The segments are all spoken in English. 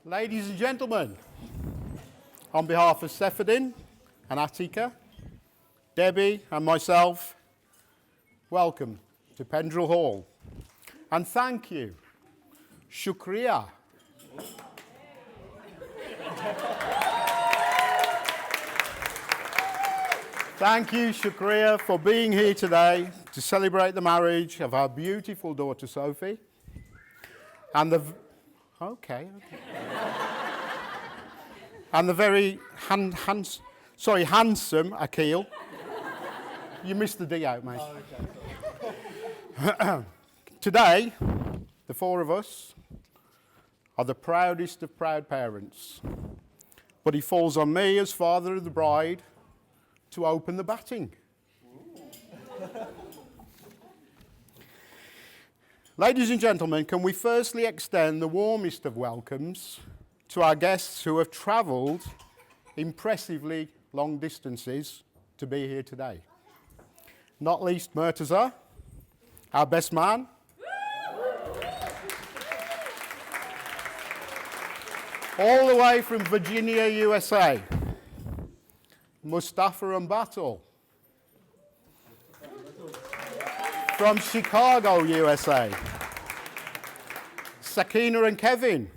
Ladies and gentlemen, on behalf of Seferdin and Atika, Debbie and myself, welcome to Pendrell Hall. And thank you. Shukriya. Thank you, Shukriya, for being here today to celebrate the marriage of our beautiful daughter Sophie and the and the very handsome Akil. You missed the D out, mate. Okay. Today, the four of us are the proudest of proud parents, but it falls on me as father of the bride to open the batting. Ladies and gentlemen, can we firstly extend the warmest of welcomes to our guests who have travelled impressively long distances to be here today. Not least Murtaza, our best man. All the way from Virginia, USA. Mustafa and Battle. From Chicago, USA. Sakina and Kevin.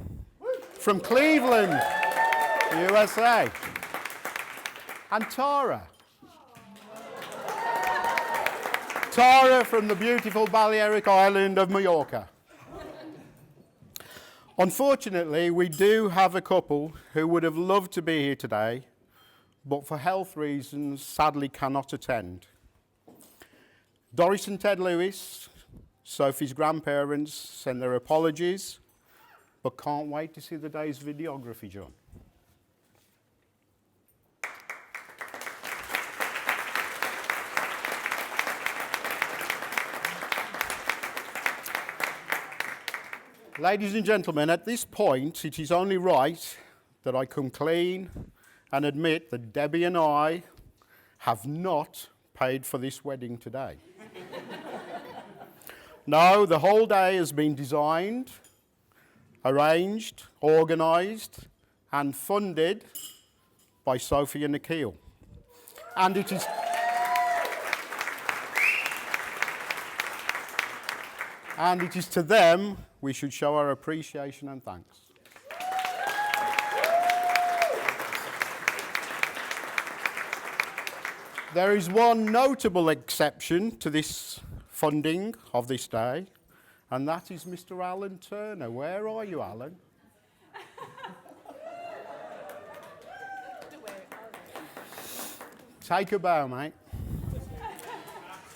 From Cleveland, USA. And Tara. Tara from the beautiful Balearic Island of Mallorca. Unfortunately, we do have a couple who would have loved to be here today, but for health reasons, sadly cannot attend. Doris and Ted Lewis, Sophie's grandparents, send their apologies, but can't wait to see the day's videography done. Ladies and gentlemen, at this point, it is only right that I come clean and admit that Debbie and I have not paid for this wedding today. No, the whole day has been designed, arranged, organised, and funded by Sophie and Akil. And it is to them we should show our appreciation and thanks. There is one notable exception to this funding of this day, and that is Mr. Alan Turner. Where are you, Alan? Take a bow, mate.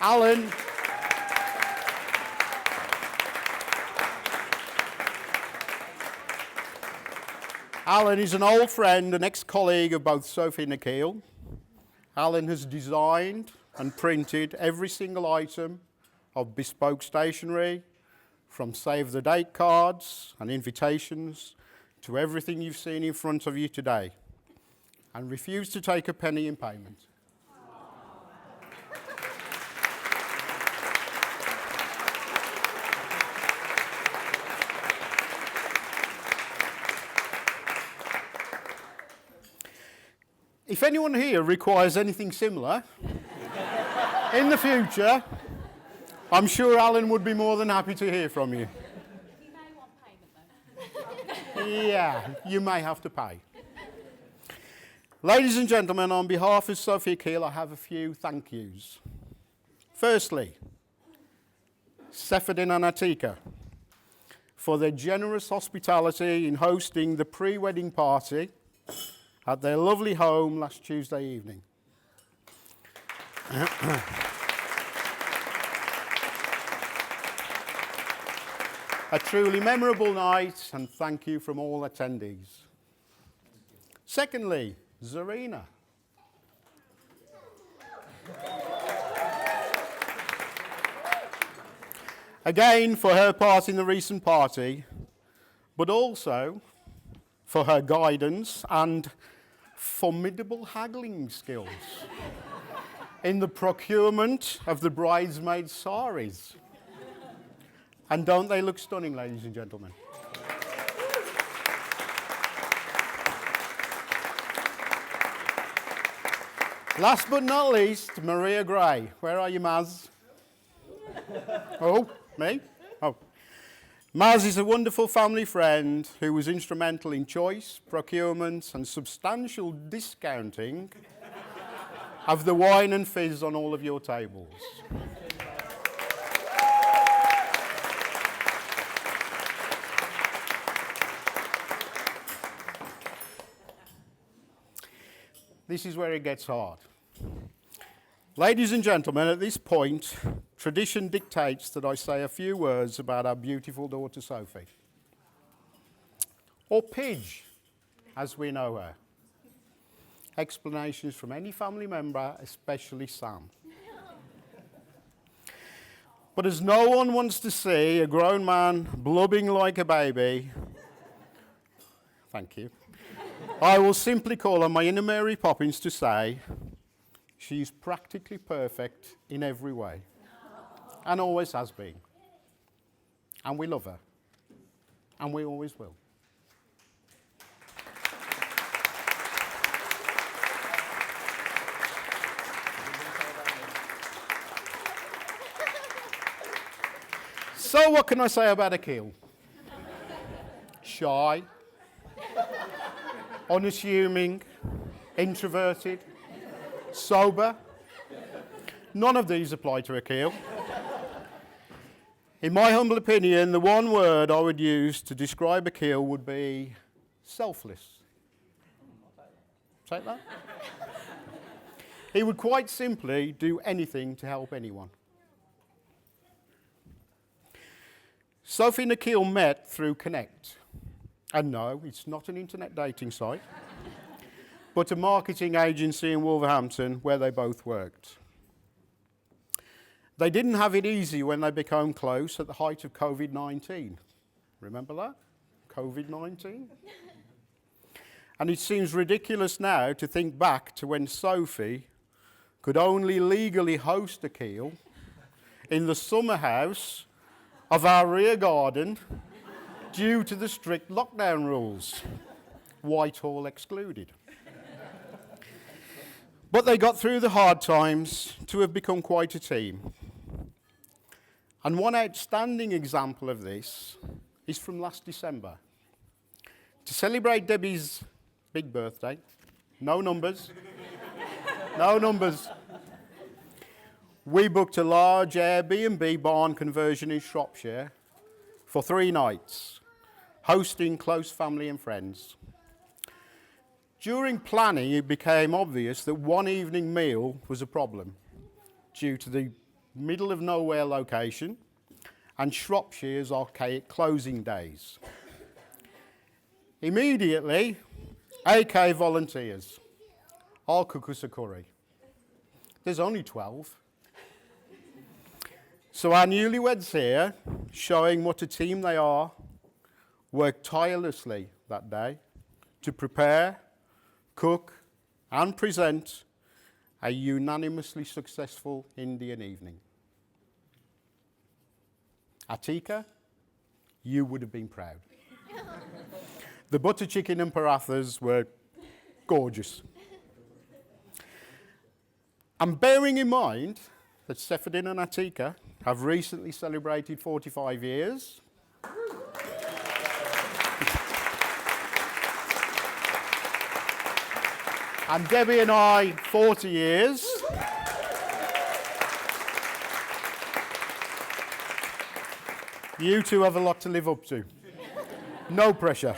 Alan. Alan is an old friend and ex-colleague of both Sophie and Akil. Alan has designed and printed every single item of bespoke stationery, from save the date cards and invitations to everything you've seen in front of you today, and refused to take a penny in payment. If anyone here requires anything similar in the future, I'm sure Alan would be more than happy to hear from you. You may want payment though. Yeah, you may have to pay. Ladies and gentlemen, on behalf of Sophie Akil, I have a few thank yous. Firstly, Seferdin and Atika for their generous hospitality in hosting the pre-wedding party at their lovely home last Tuesday evening. A truly memorable night, and thank you from all attendees. Secondly, Zarina. Again, for her part in the recent party, but also for her guidance and formidable haggling skills in the procurement of the bridesmaids' saris. And don't they look stunning, ladies and gentlemen? Last but not least, Maria Gray. Where are you, Maz? Oh, me? Oh. Maz is a wonderful family friend who was instrumental in choice, procurement, and substantial discounting of the wine and fizz on all of your tables. This is where it gets hard. Ladies and gentlemen, at this point, tradition dictates that I say a few words about our beautiful daughter Sophie. Or Pidge, as we know her. Explanations from any family member, especially Sam. But as no one wants to see a grown man blubbing like a baby, thank you, I will simply call on my inner Mary Poppins to say, she's practically perfect in every way, and always has been. And we love her, and we always will. So what can I say about Akil? Shy, unassuming, introverted, sober. None of these apply to Akil. In my humble opinion, the one word I would use to describe Akil would be selfless. Take that? He would quite simply do anything to help anyone. Sophie and Akil met through Connect. And no, it's not an internet dating site, but a marketing agency in Wolverhampton where they both worked. They didn't have it easy when they became close at the height of COVID-19. Remember that? COVID-19? And it seems ridiculous now to think back to when Sophie could only legally host Akil in the summer house of our rear garden due to the strict lockdown rules, Whitehall excluded. But they got through the hard times to have become quite a team. And one outstanding example of this is from last December. To celebrate Debbie's big birthday, no numbers, no numbers, we booked a large Airbnb barn conversion in Shropshire for 3 nights, hosting close family and friends. During planning, it became obvious that one evening meal was a problem due to the middle of nowhere location and Shropshire's archaic closing days. Immediately, AK volunteers. I'll cook us a curry. There's only 12. So our newlyweds here, showing what a team they are, worked tirelessly that day to prepare, cook, and present a unanimously successful Indian evening. Atika, you would have been proud. The butter chicken and parathas were gorgeous. And bearing in mind that Seferdin and Atika have recently celebrated 45 years, and Debbie and I 40 years, you two have a lot to live up to. No pressure.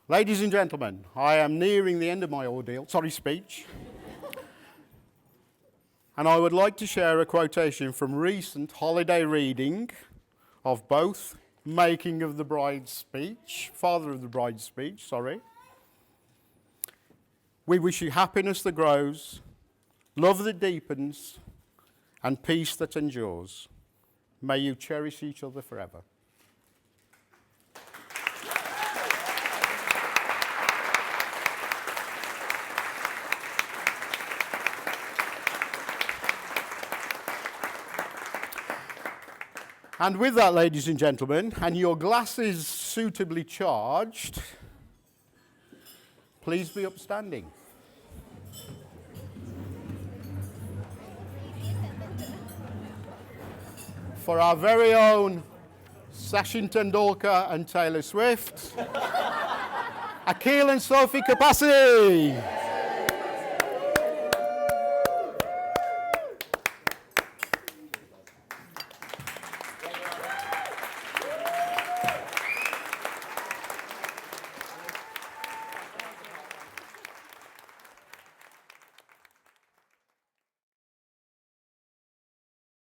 Ladies and gentlemen, I am nearing the end of my speech. And I would like to share a quotation from recent holiday reading of both Making of the Bride's Speech, Father of the Bride's Speech, sorry. We wish you happiness that grows, love that deepens, and peace that endures. May you cherish each other forever. And with that, ladies and gentlemen, and your glasses suitably charged, Please be upstanding. For our very own Sachin Tendulkar and Taylor Swift, Akhil and Sophie Kapasi.